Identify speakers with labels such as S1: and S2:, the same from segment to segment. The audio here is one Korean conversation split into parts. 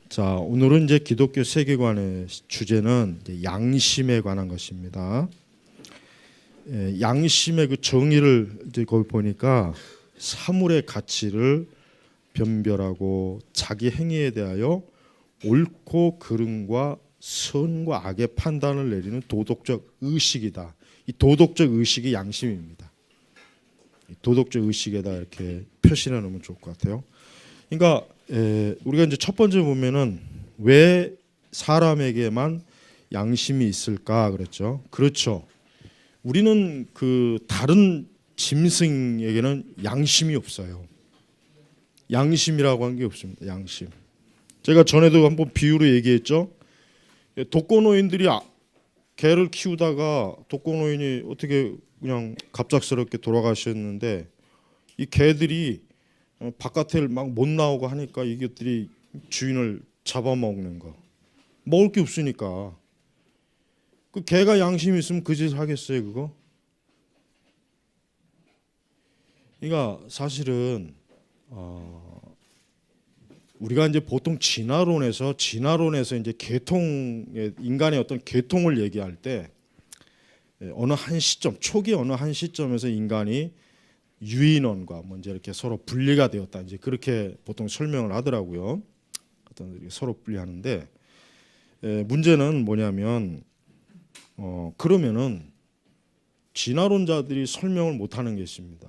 S1: 자, 오늘은 이제 기독교 세계관의 주제는 이제 양심에 관한 것입니다. 양심의 그 정의를 이제 거기 보니까 사물의 가치를 변별하고 자기 행위에 대하여 옳고 그름과 선과 악의 판단을 내리는 도덕적 의식이다. 이 도덕적 의식이 양심입니다. 이 도덕적 의식에다 이렇게 표시해 놓으면 좋을 것 같아요. 그러니까 우리가 이제 첫 번째 보면은 왜 사람에게만 양심이 있을까 그랬죠. 그렇죠. 우리는 그 다른 짐승에게는 양심이 없어요. 양심이라고 한 게 없습니다. 양심. 제가 전에도 한번 비유로 얘기했죠. 독거노인들이 개를 키우다가 독거노인이 어떻게 그냥 갑작스럽게 돌아가셨는데 이 개들이 바깥에 막 못 나오고 하니까 이것들이 주인을 잡아먹는 거. 먹을 게 없으니까. 그 개가 양심이 있으면 그 짓을 하겠어요, 그거? 그러니까 사실은 우리가 이제 보통 진화론에서 이제 계통의 인간의 어떤 계통을 얘기할 때 어느 한 시점, 초기 어느 한 시점에서 인간이 유인원과 먼저 이렇게 서로 분리가 되었다. 이제 그렇게 보통 설명을 하더라고요. 어떤 서로 분리하는데 문제는 뭐냐면 그러면은 진화론자들이 설명을 못하는 게 있습니다.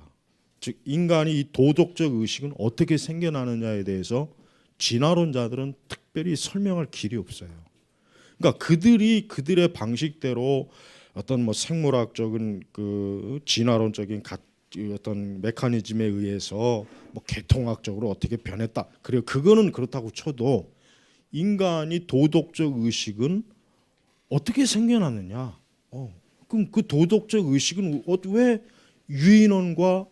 S1: 즉 인간이 이 도덕적 의식은 어떻게 생겨나느냐에 대해서 진화론자들은 특별히 설명할 길이 없어요. 그러니까 그들의 방식대로 어떤 뭐 생물학적인 그 진화론적인 어떤 메커니즘에 의해서 뭐 계통학적으로 어떻게 변했다. 그리고 그거는 그렇다고 쳐도 인간이 도덕적 의식은 어떻게 생겨났느냐? 그럼 그 도덕적 의식은 왜 유인원과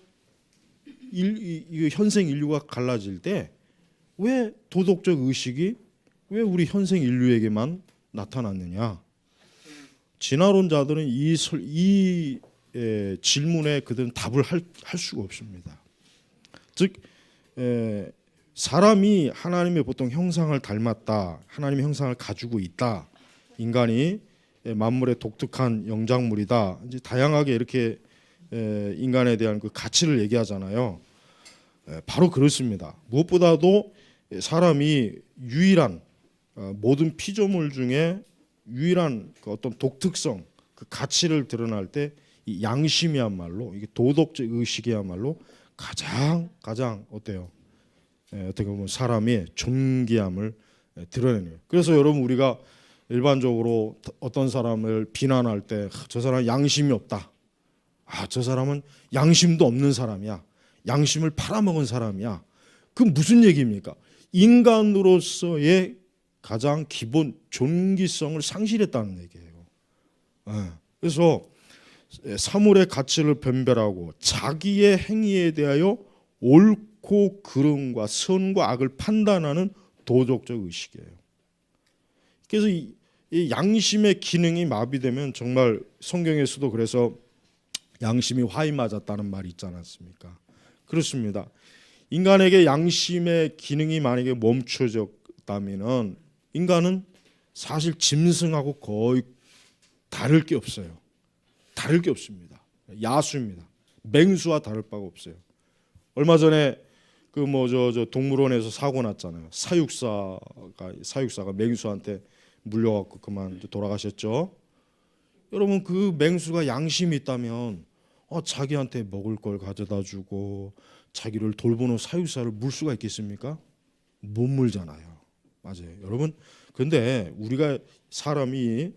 S1: 현생 인류가 갈라질 때 왜 도덕적 의식이 왜 우리 현생 인류에게만 나타났느냐? 진화론자들은 이 질문에 그들은 답을 할 수가 없습니다. 즉 사람이 하나님의 보통 형상을 닮았다. 하나님의 형상을 가지고 있다. 인간이 만물의 독특한 영장물이다. 이제 다양하게 이렇게 인간에 대한 그 가치를 얘기하잖아요. 바로 그렇습니다. 무엇보다도 사람이 유일한 모든 피조물 중에 유일한 그 어떤 독특성, 그 가치를 드러날 때 이 양심이야말로 이게 도덕적 의식이야말로 가장 어때요? 어떻게 보면 사람의 존귀함을 드러내는. 그래서 여러분 우리가 일반적으로 어떤 사람을 비난할 때 저 사람 양심이 없다. 저 사람은 양심도 없는 사람이야. 양심을 팔아먹은 사람이야. 그 무슨 얘기입니까? 인간으로서의 가장 기본 존귀성을 상실했다는 얘기예요. 그래서 사물의 가치를 변별하고 자기의 행위에 대하여 옳고 그름과 선과 악을 판단하는 도덕적 의식이에요. 그래서 이 양심의 기능이 마비되면 정말 성경에서도 그래서 양심이 화이 맞았다는 말이 있지 않았습니까? 그렇습니다. 인간에게 양심의 기능이 만약에 멈춰졌다면은 인간은 사실 짐승하고 거의 다를 게 없어요. 다를 게 없습니다. 야수입니다. 맹수와 다를 바가 없어요. 얼마 전에 그 뭐 저 동물원에서 사고 났잖아요. 사육사가 맹수한테 물려갖고 그만 돌아가셨죠. 여러분 그 맹수가 양심이 있다면 자기한테 먹을 걸 가져다주고 자기를 돌보는 사육사를 물 수가 있겠습니까? 못 물잖아요. 맞아요, 여러분. 그런데 우리가 사람이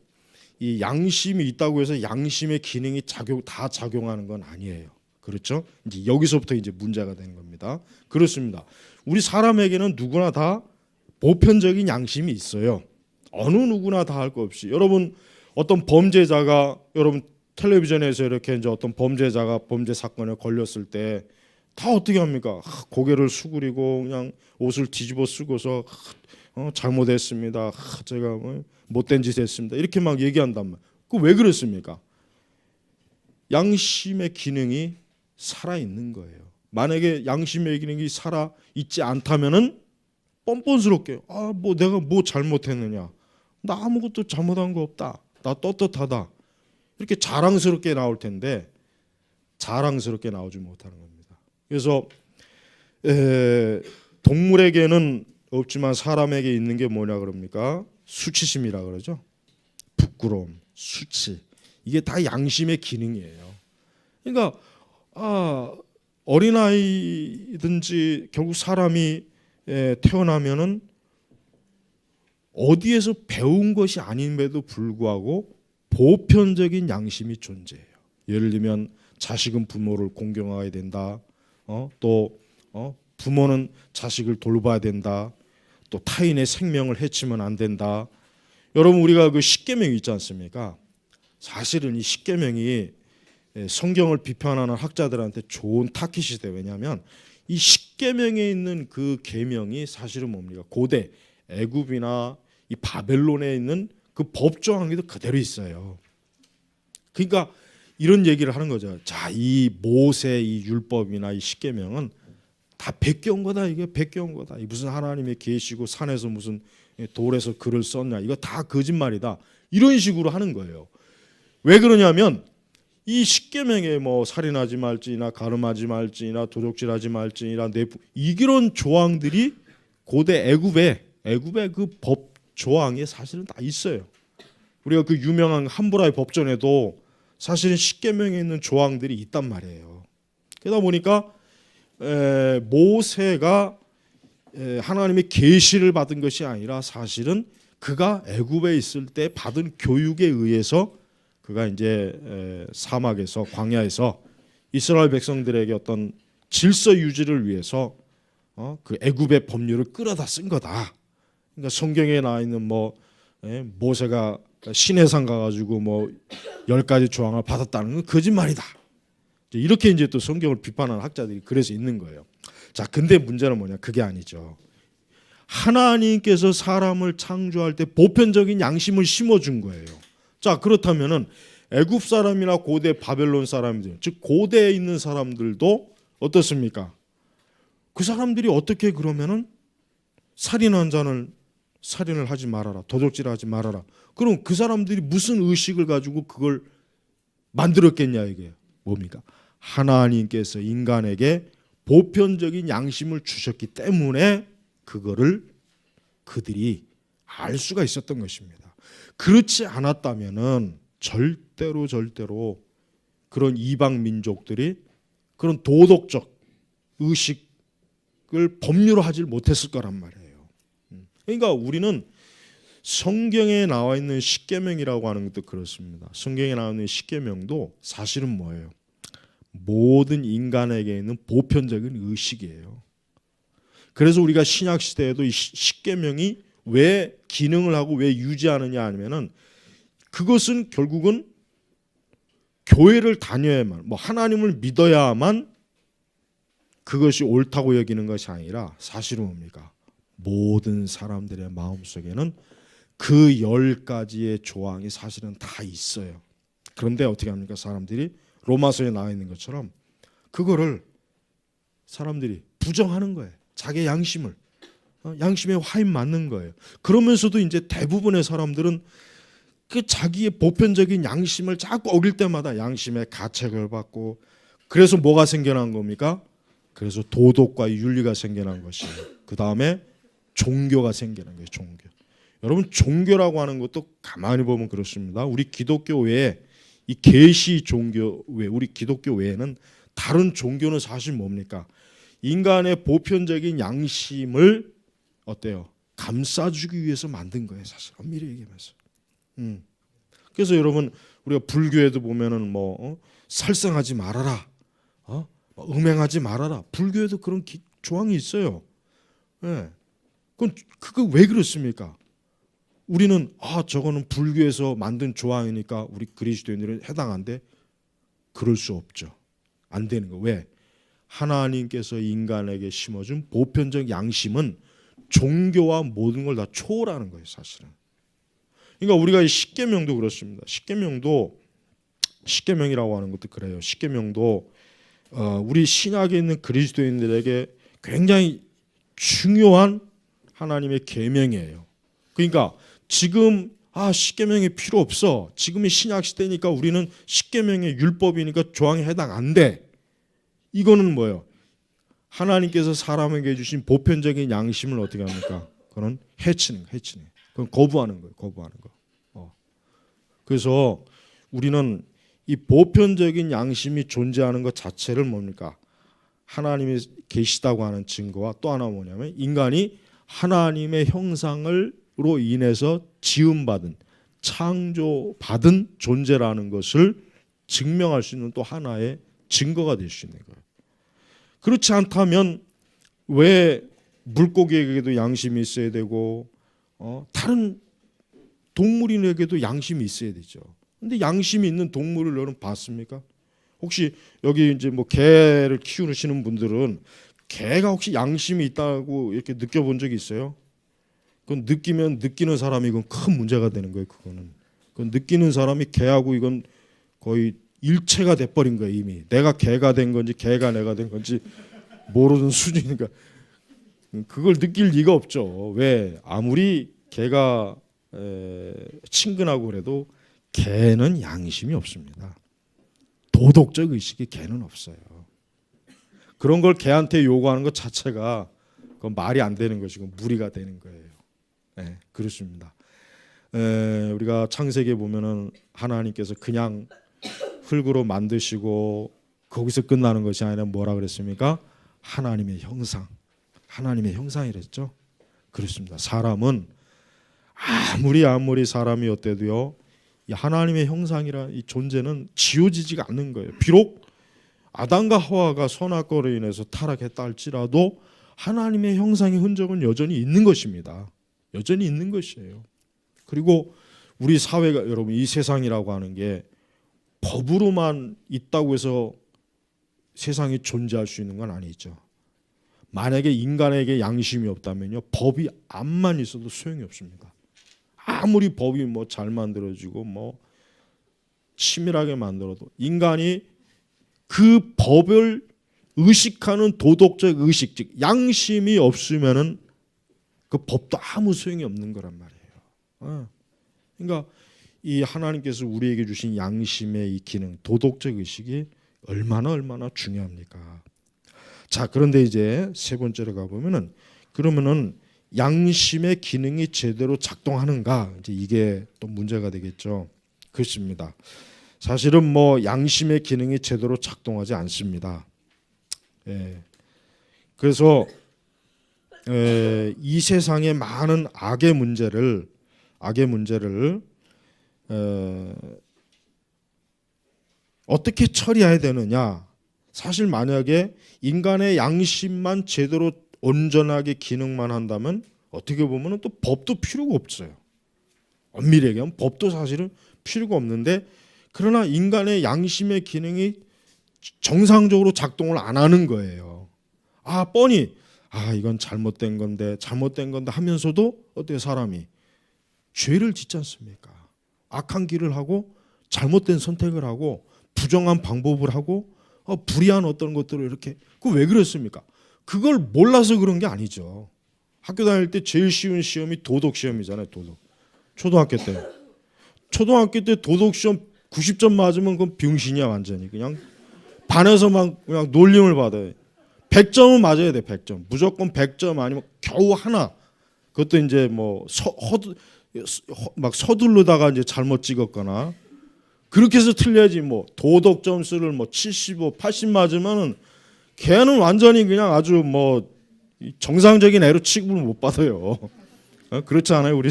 S1: 이 양심이 있다고 해서 양심의 기능이 다 작용하는 건 아니에요. 그렇죠? 이제 여기서부터 이제 문제가 되는 겁니다. 그렇습니다. 우리 사람에게는 누구나 다 보편적인 양심이 있어요. 어느 누구나 다 할 거 없이. 여러분 어떤 범죄자가 여러분 텔레비전에서 이렇게 이제 어떤 범죄자가 범죄 사건에 걸렸을 때 다 어떻게 합니까? 고개를 수그리고 그냥 옷을 뒤집어 쓰고서 잘못했습니다. 제가 못된 짓 했습니다. 이렇게 막 얘기한단 말이에요. 그 왜 그렇습니까? 양심의 기능이 살아 있는 거예요. 만약에 양심의 기능이 살아 있지 않다면은 뻔뻔스럽게 뭐 내가 뭐 잘못했느냐? 나 아무것도 잘못한 거 없다. 나 떳떳하다. 이렇게 자랑스럽게 나올 텐데 자랑스럽게 나오지 못하는 겁니다. 그래서 동물에게는 없지만 사람에게 있는 게 뭐냐 그럽니까? 수치심이라 그러죠. 부끄러움, 수치. 이게 다 양심의 기능이에요. 그러니까 어린아이든지 결국 사람이 태어나면은 어디에서 배운 것이 아님에도 불구하고 보편적인 양심이 존재해요. 예를 들면 자식은 부모를 공경해야 된다. 또 부모는 자식을 돌봐야 된다. 또 타인의 생명을 해치면 안 된다. 여러분 우리가 그 십계명 있지 않습니까? 사실은 이 십계명이 성경을 비판하는 학자들한테 좋은 타깃이 돼요. 왜냐하면 이 십계명에 있는 그 계명이 사실은 뭡니까? 고대 애굽이나 이 바벨론에 있는 그 법조항에도 그대로 있어요. 그러니까 이런 얘기를 하는 거죠. 자, 이 모세 이 율법이나 이 십계명은 다 베껴온 거다. 이게 베껴온 거다. 무슨 하나님의 계시고 산에서 무슨 돌에서 글을 썼냐. 이거 다 거짓말이다. 이런 식으로 하는 거예요. 왜 그러냐면 이 십계명에 뭐 살인하지 말지나 가늠하지 말지나 도적질하지 말지나 이런 조항들이 고대 애굽의 그 법 조항에 사실은 다 있어요. 우리가 그 유명한 함부라의 법전에도 사실은 십계명에 있는 조항들이 있단 말이에요. 그러다 보니까 모세가 하나님의 계시를 받은 것이 아니라 사실은 그가 애굽에 있을 때 받은 교육에 의해서 그가 이제 사막에서 광야에서 이스라엘 백성들에게 어떤 질서 유지를 위해서 그 애굽의 법률을 끌어다 쓴 거다. 그러니까 성경에 나와 있는 뭐 모세가 시내산 가가지고 뭐 10가지 조항을 받았다는 건 거짓말이다. 이렇게 이제 또 성경을 비판하는 학자들이 그래서 있는 거예요. 자, 근데 문제는 뭐냐? 그게 아니죠. 하나님께서 사람을 창조할 때 보편적인 양심을 심어준 거예요. 자, 그렇다면은 애굽 사람이나 고대 바벨론 사람들, 즉 고대에 있는 사람들도 어떻습니까? 그 사람들이 어떻게 그러면은 살인한 자를 살인을 하지 말아라, 도적질하지 말아라. 그럼 그 사람들이 무슨 의식을 가지고 그걸 만들었겠냐 이게 뭡니까? 하나님께서 인간에게 보편적인 양심을 주셨기 때문에 그거를 그들이 알 수가 있었던 것입니다. 그렇지 않았다면은 절대로 그런 이방 민족들이 그런 도덕적 의식을 법률화하지 못했을 거란 말이에요. 그러니까 우리는 성경에 나와 있는 십계명이라고 하는 것도 그렇습니다. 성경에 나와 있는 십계명도 사실은 뭐예요? 모든 인간에게 있는 보편적인 의식이에요. 그래서 우리가 신약 시대에도 이 십계명이 왜 기능을 하고 왜 유지하느냐 하면은 그것은 결국은 교회를 다녀야만, 뭐 하나님을 믿어야만 그것이 옳다고 여기는 것이 아니라 사실은 뭡니까? 모든 사람들의 마음속에는 그 10가지의 조항이 사실은 다 있어요. 그런데 어떻게 합니까? 사람들이 로마서에 나와 있는 것처럼 그거를 사람들이 부정하는 거예요. 자기 양심을. 양심에 화인 맞는 거예요. 그러면서도 이제 대부분의 사람들은 그 자기의 보편적인 양심을 자꾸 어길 때마다 양심의 가책을 받고, 그래서 뭐가 생겨난 겁니까? 그래서 도덕과 윤리가 생겨난 것이에요. 그 다음에 종교가 생겨난 거예요. 종교. 여러분 종교라고 하는 것도 가만히 보면 그렇습니다. 우리 기독교 외에 이 계시 종교 외 우리 기독교 외에는 다른 종교는 사실 뭡니까? 인간의 보편적인 양심을 어때요? 감싸주기 위해서 만든 거예요. 사실 엄밀히 얘기하면서. 그래서 여러분 우리가 불교에도 보면은 살생하지 말아라, 음행하지 말아라. 불교에도 그런 조항이 있어요. 예. 그건 그거 왜 그렇습니까? 우리는 저거는 불교에서 만든 조항이니까 우리 그리스도인들은 해당한데, 그럴 수 없죠. 안 되는 거. 왜? 하나님께서 인간에게 심어준 보편적 양심은 종교와 모든 걸 다 초월하는 거예요, 사실은. 그러니까 우리가 이 십계명도 그렇습니다. 십계명이라고 하는 것도 그래요. 십계명도 우리 신약에 있는 그리스도인들에게 굉장히 중요한 하나님의 계명이에요. 그러니까 지금 십계명이 필요 없어. 지금이 신약 시대니까 우리는 십계명의 율법이니까 조항에 해당 안 돼. 이거는 뭐예요? 하나님께서 사람에게 주신 보편적인 양심을 어떻게 합니까? 그건 해치는 거예요. 그건 거부하는 거예요. 거부하는 거. 그래서 우리는 이 보편적인 양심이 존재하는 것 자체를 뭡니까? 하나님이 계시다고 하는 증거와 또 하나 뭐냐면 인간이 하나님의 형상으로 인해서 지음받은 창조받은 존재라는 것을 증명할 수 있는 또 하나의 증거가 될 수 있는 거예요. 그렇지 않다면 왜 물고기에게도 양심이 있어야 되고 다른 동물인에게도 양심이 있어야 되죠. 근데 양심이 있는 동물을 여러분 봤습니까? 혹시 여기 이제 뭐 개를 키우시는 분들은 개가 혹시 양심이 있다고 이렇게 느껴본 적이 있어요? 그건 느끼는 사람이 이건 큰 문제가 되는 거예요. 그건 느끼는 사람이 개하고 이건 거의 일체가 돼버린 거예요. 이미 내가 개가 된 건지 개가 내가 된 건지 모르는 수준이니까 그걸 느낄 리가 없죠. 왜? 아무리 개가 친근하고 그래도 개는 양심이 없습니다. 도덕적 의식이 개는 없어요. 그런 걸 개한테 요구하는 것 자체가 그건 말이 안 되는 것이고 무리가 되는 거예요. 네, 그렇습니다. 우리가 창세기에 보면은 하나님께서 그냥 흙으로 만드시고 거기서 끝나는 것이 아니라 뭐라 그랬습니까? 하나님의 형상, 하나님의 형상이랬죠. 그렇습니다. 사람은 아무리 사람이 어때도요, 이 하나님의 형상이라 이 존재는 지워지지가 않는 거예요. 비록 아담과 하와가 선악과로 인해서 타락했다 할지라도 하나님의 형상의 흔적은 여전히 있는 것입니다. 여전히 있는 것이에요. 그리고 우리 사회가 여러분 이 세상이라고 하는 게 법으로만 있다고 해서 세상이 존재할 수 있는 건 아니죠. 만약에 인간에게 양심이 없다면요, 법이 암만 있어도 소용이 없습니다. 아무리 법이 뭐 잘 만들어지고 뭐 치밀하게 만들어도 인간이 그 법을 의식하는 도덕적 의식, 즉 양심이 없으면은 그 법도 아무 소용이 없는 거란 말이에요. 그러니까 이 하나님께서 우리에게 주신 양심의 이 기능, 도덕적 의식이 얼마나 중요합니까? 자, 그런데 이제 세 번째로 가보면은 그러면은 양심의 기능이 제대로 작동하는가? 이제 이게 또 문제가 되겠죠. 그렇습니다. 사실은 뭐 양심의 기능이 제대로 작동하지 않습니다. 그래서 이 세상의 많은 악의 문제를 어떻게 처리해야 되느냐? 사실 만약에 인간의 양심만 제대로 온전하게 기능만 한다면 어떻게 보면 또 법도 필요가 없어요. 엄밀히 얘기하면 법도 사실은 필요가 없는데, 그러나 인간의 양심의 기능이 정상적으로 작동을 안 하는 거예요. 뻔히 이건 잘못된 건데 하면서도 어때요? 사람이 죄를 짓지 않습니까? 악한 길을 하고 잘못된 선택을 하고 부정한 방법을 하고 불의한 어떤 것들을 이렇게, 그 왜 그랬습니까? 그걸 몰라서 그런 게 아니죠. 학교 다닐 때 제일 쉬운 시험이 도덕 시험이잖아요. 초등학교 때 도덕 시험 90점 맞으면 그건 병신이야. 완전히 그냥 반에서 막 그냥 놀림을 받아요. 100점은 맞아야 돼. 100점 무조건 100점 아니면 겨우 하나, 그것도 이제 뭐 막 서두르다가 이제 잘못 찍었거나 그렇게 해서 틀려야지. 뭐 도덕 점수를 뭐 75, 80 맞으면은 걔는 완전히 그냥 아주 뭐 정상적인 애로 취급을 못 받아요. 그렇지 않아요, 우리?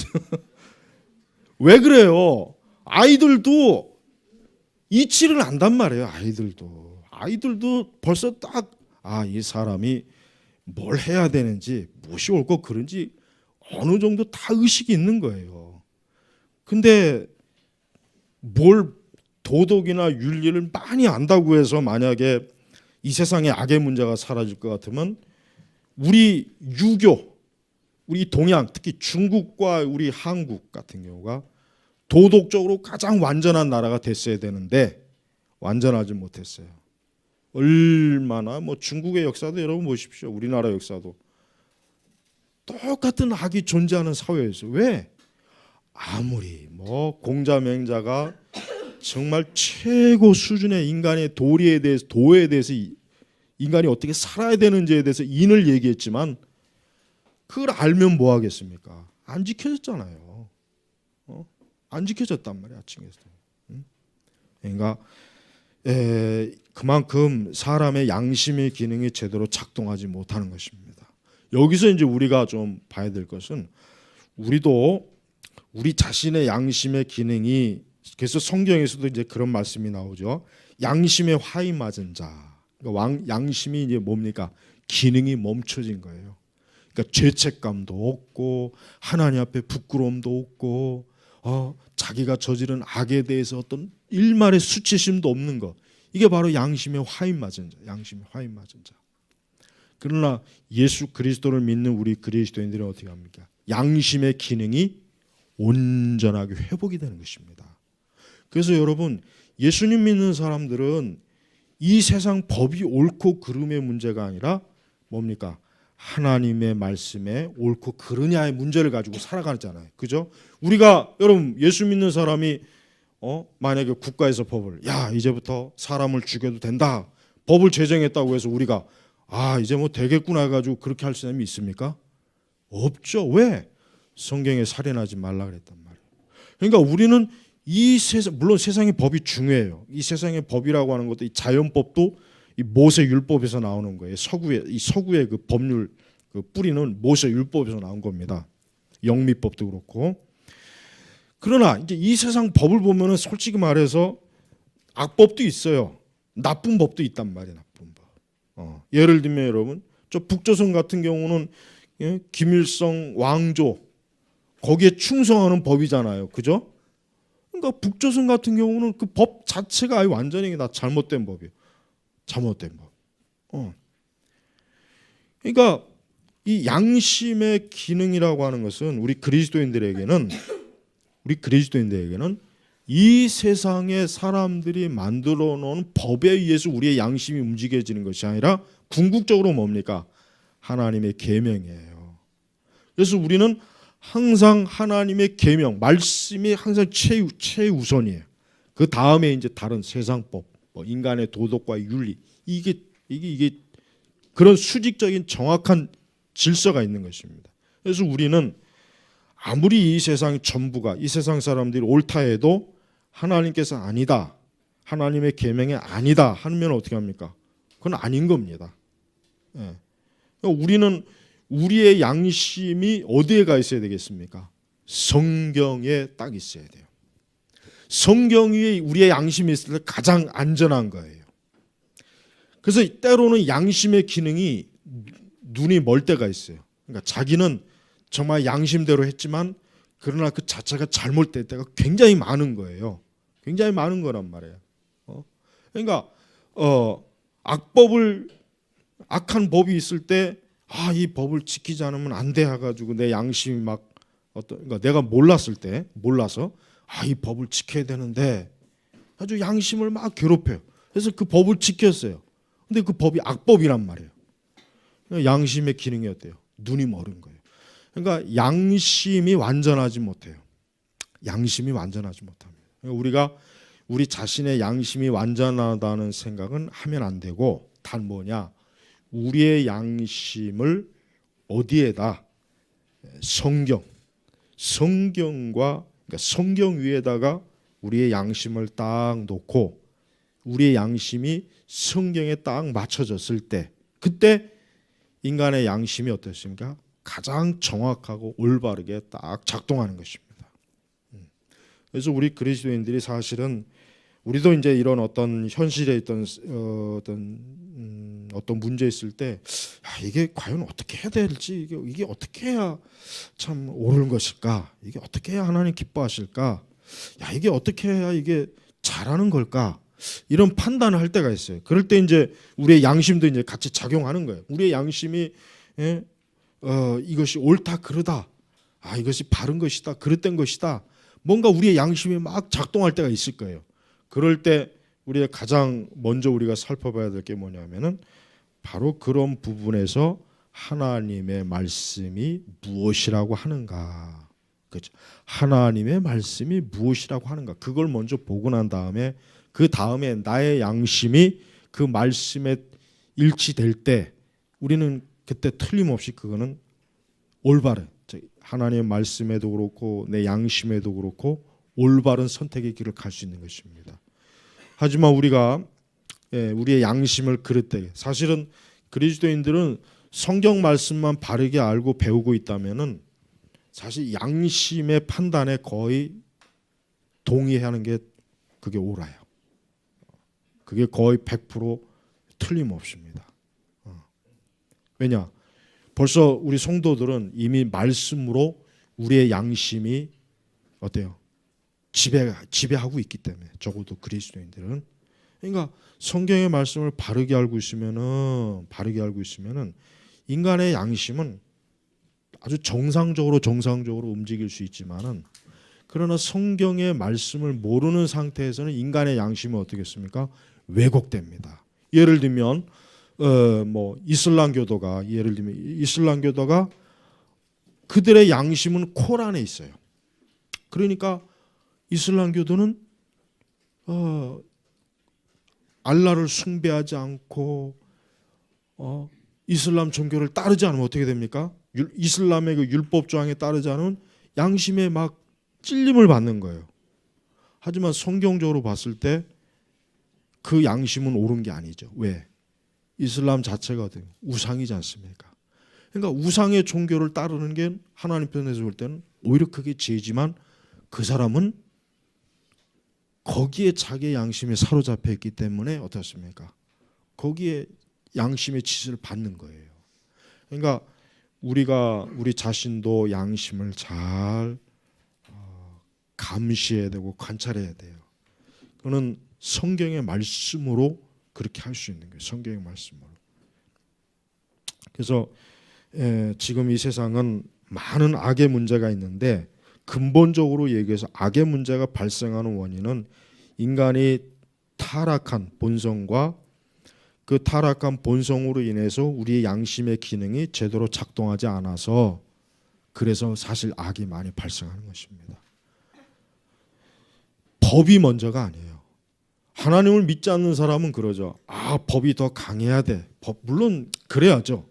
S1: 왜 그래요? 아이들도 이치를 안단 말이에요. 아이들도 벌써 딱 이 사람이 뭘 해야 되는지, 무엇이 옳고 그른지 어느 정도 다 의식이 있는 거예요. 근데 뭘 도덕이나 윤리를 많이 안다고 해서 만약에 이 세상에 악의 문제가 사라질 것 같으면 우리 유교, 우리 동양, 특히 중국과 우리 한국 같은 경우가 도덕적으로 가장 완전한 나라가 됐어야 되는데 완전하지 못했어요. 얼마나 뭐 중국의 역사도 여러분 보십시오. 우리나라 역사도 똑같은 악이 존재하는 사회에서 왜 아무리 뭐 공자맹자가 정말 최고 수준의 인간의 도리에 대해서 도에 대해서 인간이 어떻게 살아야 되는지에 대해서 인을 얘기했지만 그걸 알면 뭐 하겠습니까? 안 지켜졌잖아요. 안 지켜졌단 말이야, 아침에서. 그러니까 그만큼 사람의 양심의 기능이 제대로 작동하지 못하는 것입니다. 여기서 이제 우리가 좀 봐야 될 것은 우리도 우리 자신의 양심의 기능이, 그래서 성경에서도 이제 그런 말씀이 나오죠. 양심의 화이 맞은 자. 그러니까 양심이 이제 뭡니까? 기능이 멈춰진 거예요. 그러니까 죄책감도 없고 하나님 앞에 부끄러움도 없고 자기가 저지른 악에 대해서 어떤 일말의 수치심도 없는 것. 이게 바로 양심의 화인 맞은 자. 양심의 화인 맞은 자. 그러나 예수 그리스도를 믿는 우리 그리스도인들은 어떻게 합니까? 양심의 기능이 온전하게 회복이 되는 것입니다. 그래서 여러분, 예수님 믿는 사람들은 이 세상 법이 옳고 그름의 문제가 아니라 뭡니까? 하나님의 말씀에 옳고 그르냐의 문제를 가지고 살아가잖아요. 그죠? 우리가 여러분 예수 믿는 사람이 만약에 국가에서 법을 이제부터 사람을 죽여도 된다. 법을 제정했다고 해서 우리가 이제 뭐 되겠구나 해가지고 그렇게 할 사람이 있습니까? 없죠. 왜? 성경에 살인하지 말라 그랬단 말이에요. 그러니까 우리는 이 세상, 물론 세상의 법이 중요해요. 이 세상의 법이라고 하는 것도 이 자연법도 이 모세 율법에서 나오는 거예요. 서구의 그 법률 그 뿌리는 모세 율법에서 나온 겁니다. 영미법도 그렇고. 그러나 이제 이 세상 법을 보면은 솔직히 말해서 악법도 있어요. 나쁜 법도 있단 말이에요. 나쁜 법. 예를 들면 여러분, 저 북조선 같은 경우는 김일성 왕조 거기에 충성하는 법이잖아요. 그죠? 그러니까 북조선 같은 경우는 그 법 자체가 완전히 다 잘못된 법이에요. 잘못된 법. 그러니까 이 양심의 기능이라고 하는 것은 우리 그리스도인들에게는 이 세상의 사람들이 만들어 놓은 법에 의해서 우리의 양심이 움직여지는 것이 아니라 궁극적으로 뭡니까? 하나님의 계명이에요. 그래서 우리는 항상 하나님의 계명, 말씀이 항상 최우선이에요. 그 다음에 이제 다른 세상법, 인간의 도덕과 윤리, 이게 그런 수직적인 정확한 질서가 있는 것입니다. 그래서 우리는 아무리 이 세상 전부가, 이 세상 사람들이 옳다 해도 하나님께서 아니다, 하나님의 계명이 아니다 하면 어떻게 합니까? 그건 아닌 겁니다. 우리는 우리의 양심이 어디에 가 있어야 되겠습니까? 성경에 딱 있어야 돼요. 성경 위에 우리의 양심이 있을 때 가장 안전한 거예요. 그래서 때로는 양심의 기능이 눈이 멀 때가 있어요. 그러니까 자기는 정말 양심대로 했지만 그러나 그 자체가 잘못될 때가 굉장히 많은 거예요. 굉장히 많은 거란 말이에요. 그러니까 악한 법이 있을 때 이 법을 지키지 않으면 안 돼 해가지고 내 양심이 그러니까 내가 몰라서 이 법을 지켜야 되는데 아주 양심을 막 괴롭혀요. 그래서 그 법을 지켰어요. 근데 그 법이 악법이란 말이에요. 양심의 기능이 어때요? 눈이 멀은 거예요. 그러니까 양심이 완전하지 못해요. 양심이 완전하지 못합니다. 그러니까 우리 자신의 양심이 완전하다는 생각은 하면 안 되고, 단 뭐냐? 우리의 양심을 어디에다? 성경과 그러니까 성경 위에다가 우리의 양심을 딱 놓고 우리의 양심이 성경에 딱 맞춰졌을 때, 그때 인간의 양심이 어떻습니까? 가장 정확하고 올바르게 딱 작동하는 것입니다. 그래서 우리 그리스도인들이 사실은 우리도 이제 이런 어떤 현실에 있던 어떤 문제 있을 때 이게 과연 어떻게 해야 될지, 이게 어떻게 해야 참 옳은 것일까? 이게 어떻게 해야 하나님 기뻐하실까? 이게 어떻게 해야 이게 잘하는 걸까? 이런 판단을 할 때가 있어요. 그럴 때 이제 우리의 양심도 이제 같이 작용하는 거예요. 우리의 양심이 이것이 옳다 그르다, 이것이 바른 것이다, 그릇된 것이다, 뭔가 우리의 양심이 막 작동할 때가 있을 거예요. 그럴 때 우리가 가장 먼저 우리가 살펴봐야 될 게 뭐냐면은 바로 그런 부분에서 하나님의 말씀이 무엇이라고 하는가. 그렇죠. 하나님의 말씀이 무엇이라고 하는가. 그걸 먼저 보고 난 다음에 그 다음에 나의 양심이 그 말씀에 일치될 때 우리는 그때 틀림없이 그거는 올바른 하나님의 말씀에도 그렇고 내 양심에도 그렇고 올바른 선택의 길을 갈 수 있는 것입니다. 하지만 우리가 우리의 양심을 그릇 때 사실은 그리스도인들은 성경 말씀만 바르게 알고 배우고 있다면은 사실 양심의 판단에 거의 동의하는 게 그게 옳아요. 그게 거의 100% 틀림없습니다. 왜냐? 벌써 우리 성도들은 이미 말씀으로 우리의 양심이 어때요? 지배하고 있기 때문에 적어도 그리스도인들은 그러니까 성경의 말씀을 바르게 알고 있으면은 인간의 양심은 아주 정상적으로 움직일 수 있지만은 그러나 성경의 말씀을 모르는 상태에서는 인간의 양심은 어떻겠습니까? 왜곡됩니다. 예를 들면 이슬람교도가 그들의 양심은 코란에 있어요. 그러니까 이슬람교도는 알라를 숭배하지 않고 이슬람 종교를 따르지 않으면 어떻게 됩니까? 이슬람의 그 율법 조항에 따르지 않으면 양심에 막 찔림을 받는 거예요. 하지만 성경적으로 봤을 때 그 양심은 옳은 게 아니죠. 왜? 이슬람 자체가 우상이지 않습니까? 그러니까 우상의 종교를 따르는 게 하나님 편에서 볼 때는 오히려 그게 죄지만 그 사람은 거기에 자기의 양심에 사로잡혀 있기 때문에 어떻습니까? 거기에 양심의 지시를 받는 거예요. 그러니까 우리 자신도 양심을 잘 감시해야 되고 관찰해야 돼요. 그거는 성경의 말씀으로 그렇게 할 수 있는 거예요. 성경의 말씀으로. 그래서 지금 이 세상은 많은 악의 문제가 있는데 근본적으로 얘기해서 악의 문제가 발생하는 원인은 인간이 타락한 본성과 그 타락한 본성으로 인해서 우리의 양심의 기능이 제대로 작동하지 않아서 그래서 사실 악이 많이 발생하는 것입니다. 법이 먼저가 아니에요. 하나님을 믿지 않는 사람은 그러죠. 법이 더 강해야 돼. 물론 그래야죠.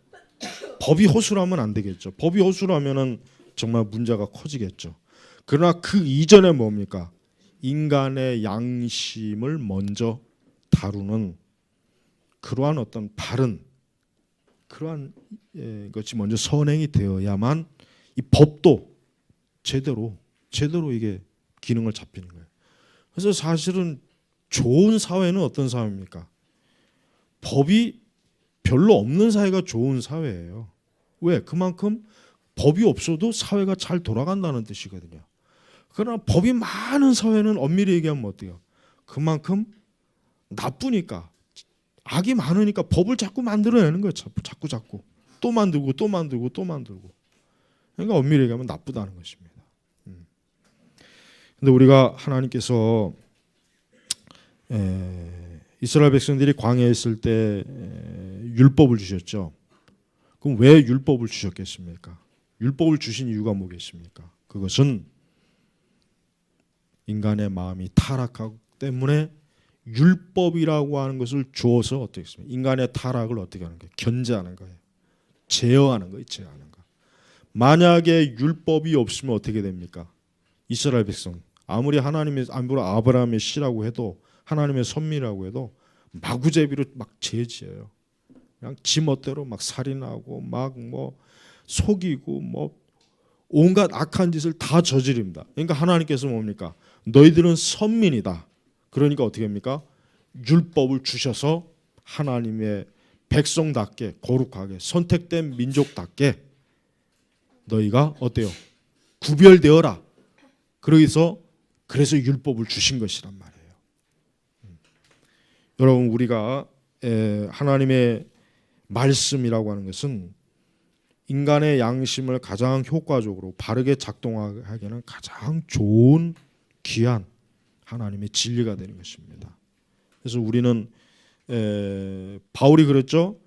S1: 법이 허술하면 안 되겠죠. 법이 허술하면은 정말 문제가 커지겠죠. 그러나 그 이전에 뭡니까? 인간의 양심을 먼저 다루는 그러한 어떤 바른 그러한 것이 먼저 선행이 되어야만 이 법도 제대로 이게 기능을 잡히는 거예요. 그래서 사실은 좋은 사회는 어떤 사회입니까? 법이 별로 없는 사회가 좋은 사회예요. 왜? 그만큼 법이 없어도 사회가 잘 돌아간다는 뜻이거든요. 그러나 법이 많은 사회는 엄밀히 얘기하면 어때요? 그만큼 나쁘니까 악이 많으니까 법을 자꾸 만들어내는 거예요. 자꾸 또 만들고. 그러니까 엄밀히 얘기하면 나쁘다는 것입니다. 근데 우리가 하나님께서 이스라엘 백성들이 광야에 있을 때 율법을 주셨죠. 그럼 왜 율법을 주셨겠습니까? 율법을 주신 이유가 뭐겠습니까? 그것은 인간의 마음이 타락하기 때문에 율법이라고 하는 것을 주어서 어떻게 했습니까? 인간의 타락을 어떻게 하는 거예요? 견제하는 거예요. 제어하는 거예요. 만약에 율법이 없으면 어떻게 됩니까? 이스라엘 백성 아무리 아브라함의 씨라고 해도 하나님의 선미라고 해도 마구제비로 막 죄지어요. 그냥 지 멋대로 막 살인하고 막 속이고 온갖 악한 짓을 다 저지릅니다. 그러니까 하나님께서 뭡니까? 너희들은 선민이다. 그러니까 어떻게 합니까? 율법을 주셔서 하나님의 백성답게 거룩하게 선택된 민족답게 너희가 어때요? 구별되어라. 그래서 율법을 주신 것이란 말이에요. 여러분 우리가 하나님의 말씀이라고 하는 것은 인간의 양심을 가장 효과적으로 바르게 작동하기에는 가장 좋은 귀한 하나님의 진리가 되는 것입니다. 그래서 우리는 바울이 그랬죠.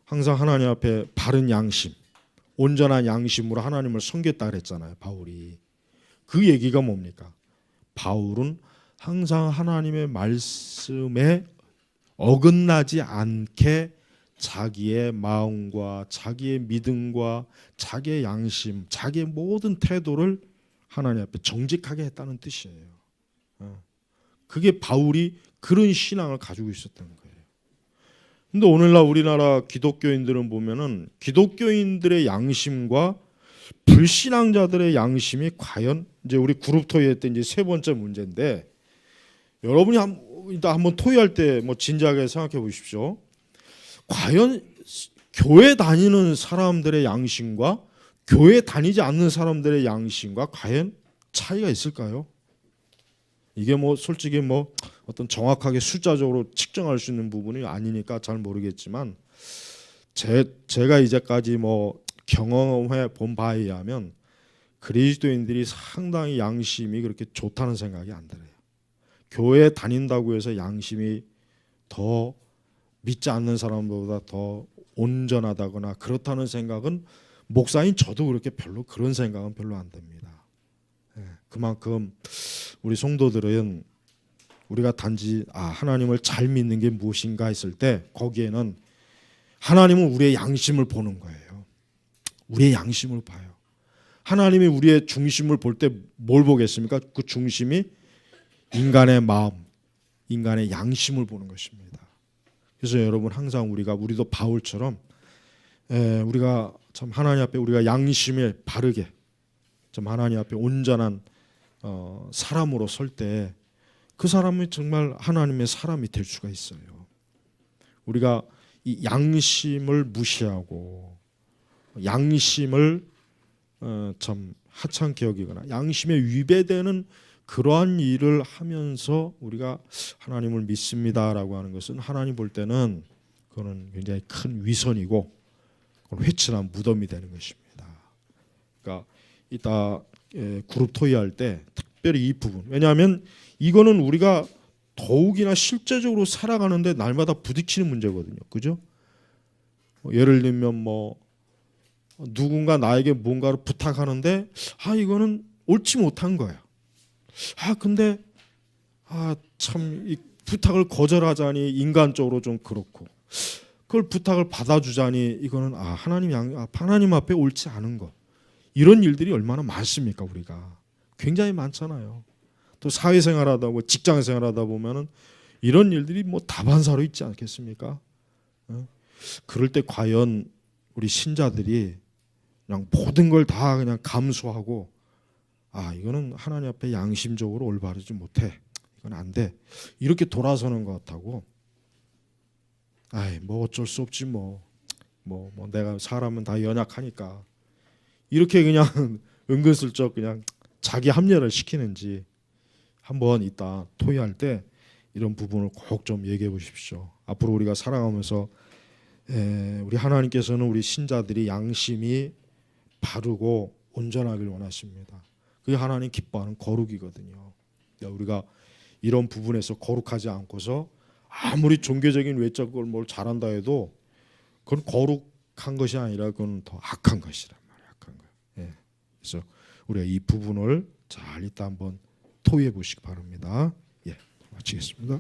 S1: 항상 하나님 앞에 바른 양심, 온전한 양심으로 하나님을 섬겼다 그랬잖아요. 바울이. 그 얘기가 뭡니까? 바울은 항상 하나님의 말씀에 어긋나지 않게 자기의 마음과 자기의 믿음과 자기의 양심, 자기의 모든 태도를 하나님 앞에 정직하게 했다는 뜻이에요. 그게 바울이 그런 신앙을 가지고 있었던 거예요. 근데 오늘날 우리나라 기독교인들은 보면은 기독교인들의 양심과 불신앙자들의 양심이 과연 이제 우리 그룹 토의할 때 이제 세 번째 문제인데 여러분이 일단 한번 토의할 때 뭐 진지하게 생각해 보십시오. 과연 교회 다니는 사람들의 양심과 교회 다니지 않는 사람들의 양심과 과연 차이가 있을까요? 이게 뭐 솔직히 뭐 어떤 정확하게 숫자적으로 측정할 수 있는 부분이 아니니까 잘 모르겠지만 제가 이제까지 뭐 경험해 본 바에 의하면 그리스도인들이 상당히 양심이 그렇게 좋다는 생각이 안 들어요. 교회 다닌다고 해서 양심이 더 믿지 않는 사람보다 더 온전하다거나 그렇다는 생각은 목사인 저도 그렇게 별로 그런 생각은 별로 안 듭니다. 그만큼 우리 성도들은 우리가 단지 하나님을 잘 믿는 게 무엇인가 했을 때 거기에는 하나님은 우리의 양심을 보는 거예요. 우리의 양심을 봐요. 하나님이 우리의 중심을 볼 때 뭘 보겠습니까? 그 중심이 인간의 마음, 인간의 양심을 보는 것입니다. 그래서 여러분 항상 우리도 바울처럼 우리가 참 하나님 앞에 우리가 양심에 바르게 좀 하나님 앞에 온전한 사람으로 설 때 그 사람이 정말 하나님의 사람이 될 수가 있어요. 우리가 이 양심을 무시하고 양심을 참 하찮게 여기거나 양심에 위배되는 그러한 일을 하면서 우리가 하나님을 믿습니다라고 하는 것은 하나님 볼 때는 그거는 굉장히 큰 위선이고 회칠한 무덤이 되는 것입니다. 그러니까 이따 그룹 토의할 때 특별히 이 부분, 왜냐하면 이거는 우리가 더욱이나 실제적으로 살아가는데 날마다 부딪히는 문제거든요. 그죠? 예를 들면 뭐 누군가 나에게 뭔가를 부탁하는데 이거는 옳지 못한 거야. 근데 참 이 부탁을 거절하자니 인간적으로 좀 그렇고 그걸 부탁을 받아주자니 이거는 하나님 앞에 옳지 않은 것. 이런 일들이 얼마나 많습니까? 우리가 굉장히 많잖아요. 또 사회생활하다 보고 직장생활하다 보면은 이런 일들이 뭐 다반사로 있지 않겠습니까? 그럴 때 과연 우리 신자들이 그냥 모든 걸 다 그냥 감수하고 이거는 하나님 앞에 양심적으로 올바르지 못해, 이건 안 돼, 이렇게 돌아서는 것 같다고 뭐 어쩔 수 없지 뭐 내가 사람은 다 연약하니까 이렇게 그냥 은근슬쩍 그냥 자기 합리화를 시키는지 한번 이따 토의할 때 이런 부분을 꼭 좀 얘기해 보십시오. 앞으로 우리가 살아가면서 우리 하나님께서는 우리 신자들이 양심이 바르고 온전하길 원하십니다. 그게 하나님 기뻐하는 거룩이거든요. 우리가 이런 부분에서 거룩하지 않고서 아무리 종교적인 외적을 뭘 잘한다 해도 그건 거룩한 것이 아니라 그건 더 악한 것이란 말이에요. 악한 거. 그래서 우리가 이 부분을 잘 이따 한번 토의해 보시기 바랍니다. 마치겠습니다.